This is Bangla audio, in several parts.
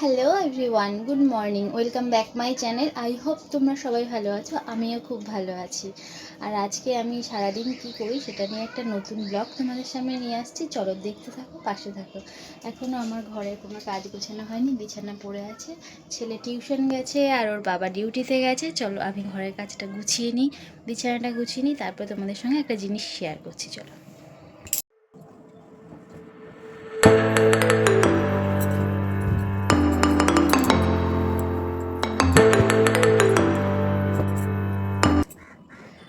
Hello everyone, good morning, welcome back my channel. I hope তোমরা সবাই ভালো আছো, আমিও খুব ভালো আছি। আর আজকে আমি সারাদিন কী করি সেটা নিয়ে একটা নতুন ব্লগ তোমাদের সামনে নিয়ে আসছি। চলো দেখতে থাকো, পাশে থাকো। এখনও আমার ঘরে কোনো কাজ গোছানো হয়নি, বিছানা পড়ে আছে। ছেলে টিউশন গেছে আর ওর বাবা ডিউটিতে গেছে। চলো আমি ঘরের কাজটা গুছিয়ে নিই, বিছানাটা গুছিয়ে নিই, তারপর তোমাদের সঙ্গে একটা জিনিস শেয়ার করছি। চলো।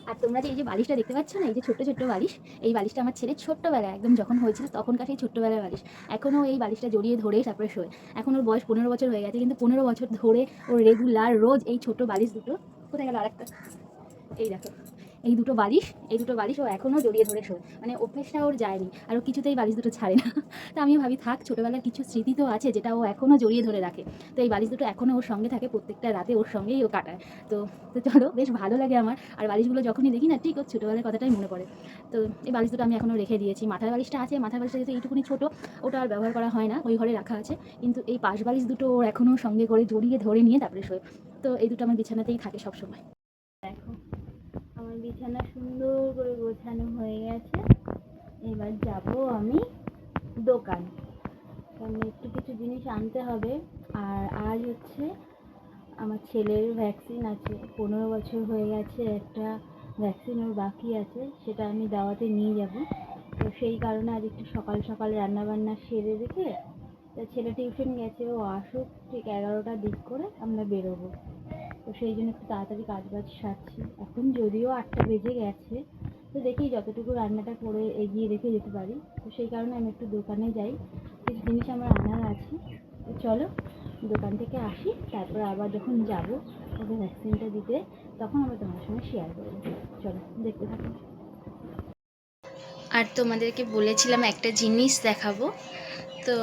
আর তোমরা যে এই যে বালিশটা দেখতে পাচ্ছ না, এই যে ছোট্ট ছোট্ট বালিশ, এই বালিশটা আমার ছেলে ছোট্টবেলায় একদম যখন হয়েছিল তখনকার সেই ছোট্টবেলার বালিশ। এখনও এই বালিশটা জড়িয়ে ধরে তারপরে শোয়। এখন ওর বয়স 15 বছর হয়ে গেছে, কিন্তু 15 বছর ধরে ওর রেগুলার রোজ এই ছোট বালিশ দুটো, কোথায় গেল আরেকটা, এই দেখো, এই দুটো বালিশ ও এখনও জড়িয়ে ধরে শোয়। মানে অভ্যেসটা ওর যায়নি, আর ও কিছুতেই বালিশ দুটো ছাড়ে না। তো আমিও ভাবি থাক, ছোটোবেলার কিছু স্মৃতি তো আছে যেটা ও এখনও জড়িয়ে ধরে রাখে। তো এই বালিশ দুটো এখনও ওর সঙ্গে থাকে, প্রত্যেকটা রাতে ওর সঙ্গেই ও কাটায়। তো তো চলো, বেশ ভালো লাগে আমার। আর বালিশগুলো যখনই দেখি না, ঠিক ওর ছোটোবেলার কথাটাই মনে পড়ে। তো এই বালিশ দুটো আমি এখনও রেখে দিয়েছি। মাথার বালিশটা আছে, মাথার বালিশটা যেহেতু এইটুকুনি ছোটো, ওটা আর ব্যবহার করা হয় না, ওই ঘরে রাখা আছে। কিন্তু এই পাশ বালিশ দুটো ওর এখনও সঙ্গে করে জড়িয়ে ধরে নিয়ে তারপরে শোয়। তো এই দুটো আমার বিছানাতেই থাকে সবসময়। দেখো, আমার বিছানা সুন্দর করে গোছানো হয়ে গেছে। এবার যাব আমি দোকান, কারণ একটু কিছু জিনিস আনতে হবে। আর আজ হচ্ছে আমার ছেলের ভ্যাকসিন আছে, 15 বছর হয়ে গেছে, একটা ভ্যাকসিন ওর বাকি আছে, সেটা আমি দেওয়াতে নিয়ে যাব। তো সেই কারণে আজ একটু সকাল সকাল রান্নাবান্না সেরে রেখে, তা ছেলে টিউশন গেছে, ও আসুক ঠিক 11টার দিক করে আমরা বেরোবো। তো সেই জন্য একটু তাড়াতাড়ি কাজবাজ সারছি। এখন যদিও 8টা বেজে গেছে, তো দেখি যতটুকু রান্নাটা করে এগিয়ে রেখে যেতে পারি। তো সেই কারণে আমি একটু দোকানে যাই, কিছু জিনিস আমার আনার আছে। তো চলো দোকান থেকে আসি, তারপর আবার যখন যাব ওকে ভ্যাকসিনটা দিতে, তখন আমরা তোমার সঙ্গে শেয়ার করবো। চলো দেখতে থাকো। আর তোমাদেরকে বলেছিলাম একটা জিনিস দেখাবো। তো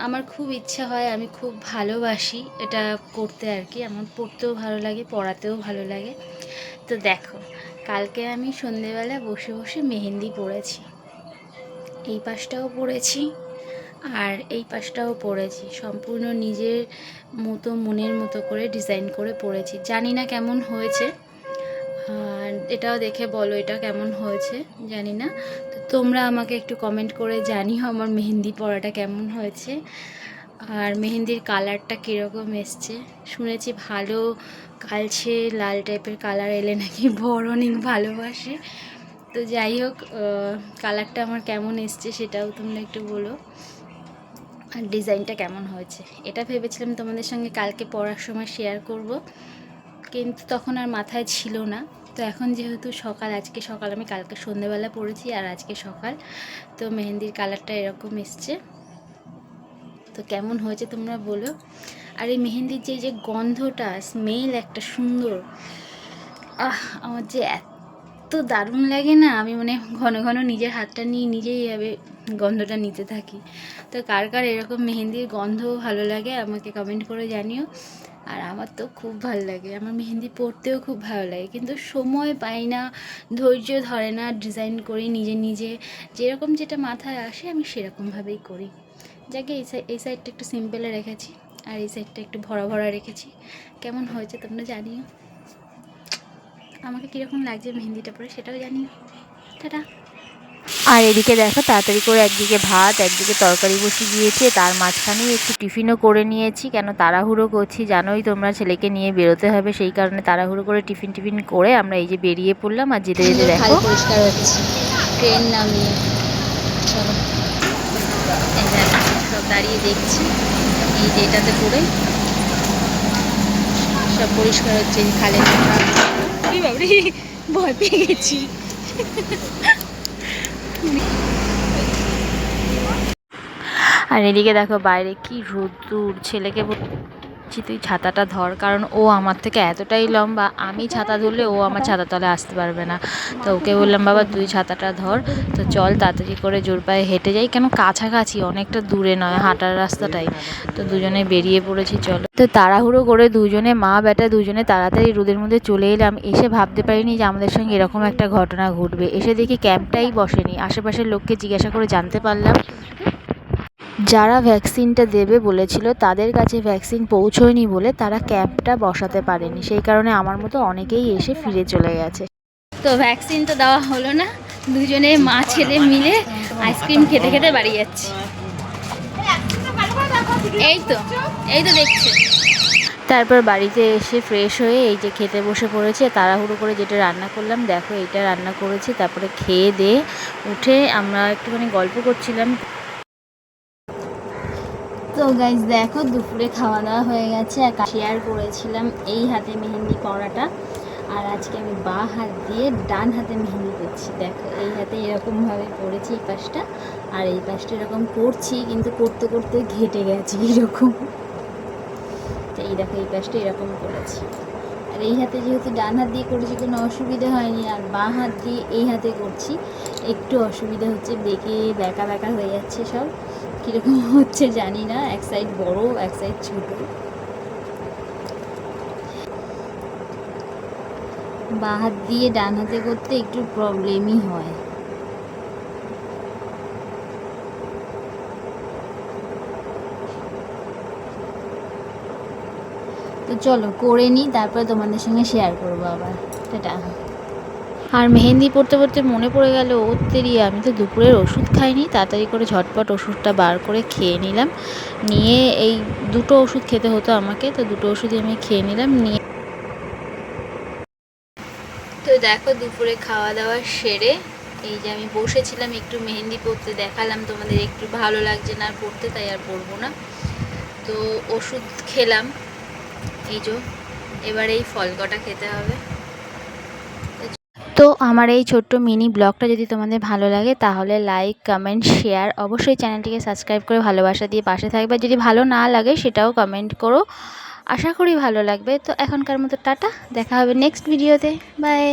আমার খুব ইচ্ছা হয়, আমি খুব ভালোবাসি এটা করতে আর কি। আমার পড়তেও ভালো লাগে, পড়াতেও ভালো লাগে। তো দেখো, কালকে আমি সন্ধেবেলা বসে বসে মেহেন্দি পড়েছি। এই পাশটাও পড়েছি আর এই পাশটাও পড়েছি, সম্পূর্ণ নিজের মতো মনের মতো করে ডিজাইন করে পড়েছি। জানি না কেমন হয়েছে, আর এটাও দেখে বলো এটা কেমন হয়েছে, জানি না। তো তোমরা আমাকে একটু কমেন্ট করে জানিও আমার মেহেন্দি পড়াটা কেমন হয়েছে, আর মেহেন্দির কালারটা কীরকম এসছে। শুনেছি ভালো কালচে লাল টাইপের কালার এলে নাকি বর অনেক ভালোবাসে। তো যাই হোক, কালারটা আমার কেমন এসছে সেটাও তোমরা একটু বলো, আর ডিজাইনটা কেমন হয়েছে। এটা ভেবেছিলাম তোমাদের সঙ্গে কালকে পড়ার সময় শেয়ার করব, কিন্তু তখন আর মাথায় ছিল না। তো এখন যেহেতু সকাল, আজকে সকাল, আমি কালকে সন্ধ্যেবেলা পড়েছি আর আজকে সকাল, তো মেহেন্দির কালারটা এরকম এসছে। তো কেমন হয়েছে তোমরা বলো। আর এই মেহেন্দির যে গন্ধটা, স্মেল একটা সুন্দর, আমার যে এত দারুণ লাগে না, আমি মানে ঘন ঘন নিজের হাতটা নিয়ে নিজেই এভাবে গন্ধটা নিতে থাকি। তো কার কার এরকম মেহেন্দির গন্ধ ভালো লাগে আমাকে কমেন্ট করে জানিও। আর আমার তো খুব ভালো লাগে, আমার মেহেন্দি পরতেও খুব ভালো লাগে, কিন্তু সময় পাই না, ধৈর্য ধরে না। ডিজাইন করি নিজে নিজে, যেরকম যেটা মাথায় আসে আমি সেরকমভাবেই করি। যাকে এই সাইডটা একটু সিম্পলে রেখেছি, আর এই সাইডটা একটু ভরা ভরা রেখেছি। কেমন হয়েছে তোমরা জানিও, আমাকে কীরকম লাগছে মেহেন্দিটা পরে সেটাও জানিও। টাটা। আর এদিকে দেখো, তাড়াতাড়ি করে একদিকে ভাত একদিকে তরকারি বসিয়ে দিয়েছে, তার মাঝখানেই একটু টিফিনও করে নিয়েছি। কেন তাড়াহুড়ো করছি জানোই তোমরা, ছেলেকে নিয়ে বেরোতে হবে, সেই কারণে তাড়াহুড়ো করে টিফিন করে আমরা এই যে বেরিয়ে পড়লাম। আর যেতে যেতে দেখো পরিষ্কার হচ্ছে, ট্রেন নামিয়ে। চলো, এই দেখো সব দাঁড়িয়ে দেখছি, এই যে এটাতে করে সব পরিষ্কার হচ্ছে, এই খালে বাবরি, ভয় পেয়ে গেছি। আর এদিকে দেখো বাইরে কি রোদ্দুর, ছেলেকে বলছি তুই ছাতাটা ধর, কারণ ও আমার থেকে এতটাই লম্বা, আমি ছাতা ধরলে ও আমার ছাতা তলে আসতে পারবে না। তো ওকে বললাম বাবা তুই ছাতাটা ধর। তো চল তাড়াতাড়ি করে জোর পায়ে হেঁটে যাই, কেন কাছাকাছি, অনেকটা দূরে নয়, হাঁটার রাস্তাটাই। তো দুজনে বেরিয়ে পড়েছি, চলো। তো তাড়াহুড়ো করে দুজনে, মা বেটা দুজনে তাড়াতাড়ি রোদের মধ্যে চলে এলাম। এসে ভাবতে পারিনি যে আমাদের সঙ্গে এরকম একটা ঘটনা ঘটবে। এসে দেখি ক্যাম্পটাই বসেনি, আশেপাশের লোককে জিজ্ঞাসা করে জানতে পারলাম যারা ভ্যাকসিনটা দেবে বলেছিল তাদের কাছে ভ্যাকসিন পৌঁছয়নি বলে তারা ক্যাম্পটা বসাতে পারেনি, সেই কারণে আমার মতো অনেকেই এসে ফিরে চলে গেছে। তো ভ্যাকসিন তো দেওয়া হলো না, দুজনে মা ছেলে মিলে আইসক্রিম খেতে খেতে বাড়ি যাচ্ছি। এই তো দেখছে। তারপর বাড়িতে এসে ফ্রেশ হয়ে এই যে খেতে বসে পড়েছে, তাড়াহুড়ো করে যেটা রান্না করলাম দেখো এটা রান্না করেছি। তারপরে খেয়ে দিয়ে উঠে আমরা একটুখানি গল্প করছিলাম। তো গাইজ দেখো দুপুরে খাওয়া দাওয়া হয়ে গেছে, আর শেয়ার করেছিলাম এই হাতে মেহেন্দি করাটা, আর আজকে আমি বাঁ হাত দিয়ে ডান হাতে মেহেন্দি করছি। দেখো এই হাতে এরকমভাবে করেছি এই পাশটা, আর এই পাশটা এরকম করছি, কিন্তু করতে করতে ঘেটে গেছে এরকম। তো এই দেখো এই পাশটা এরকম করেছি, আর এই হাতে যেহেতু ডান হাত দিয়ে করেছি কোনো অসুবিধা হয়নি, আর বাঁ হাত দিয়ে এই হাতে করছি একটু অসুবিধা হচ্ছে, বেঁকে ব্যাকা ব্যাকা হয়ে যাচ্ছে সব, কীরকম হচ্ছে জানি না, এক সাইড বড় এক সাইড ছোট। বাঁ হাত দিয়ে ডান হাতে করতে একটু প্রবলেমই হয়। তো চলো করে নিই, তারপরে তোমাদের সঙ্গে শেয়ার করবো আবার। টাটা। আর মেহেন্দি পড়তে পড়তে মনে পড়ে গেল ওত্তেরি আমি তো দুপুরের ওষুধ খাইনি, তাড়াতাড়ি করে ঝটপট ওষুধটা বার করে খেয়ে নিলাম। নিয়ে এই দুটো ওষুধ খেতে হতো আমাকে, তো দুটো ওষুধই আমি খেয়ে নিলাম। নিয়ে তো দেখো দুপুরে খাওয়া দাওয়া সেরে এই যে আমি বসেছিলাম একটু মেহেন্দি পড়তে, দেখালাম তোমাদের, একটু ভালো লাগছে না পড়তে, তাই আর পড়বো না। তো ওষুধ খেলাম, এই যে এবার এই ফল কটা খেতে হবে। তো আমার এই ছোট্ট মিনি ব্লগটা যদি তোমাদের ভালো লাগে তাহলে লাইক কমেন্ট শেয়ার, অবশ্যই চ্যানেলটিকে সাবস্ক্রাইব করে ভালোবাসা দিয়ে পাশে থাকবে। যদি ভালো না লাগে সেটাও কমেন্ট করো, আশা করি ভালো লাগবে। তো এখনকার মতো টাটা, দেখা হবে নেক্সট ভিডিওতে, বাই।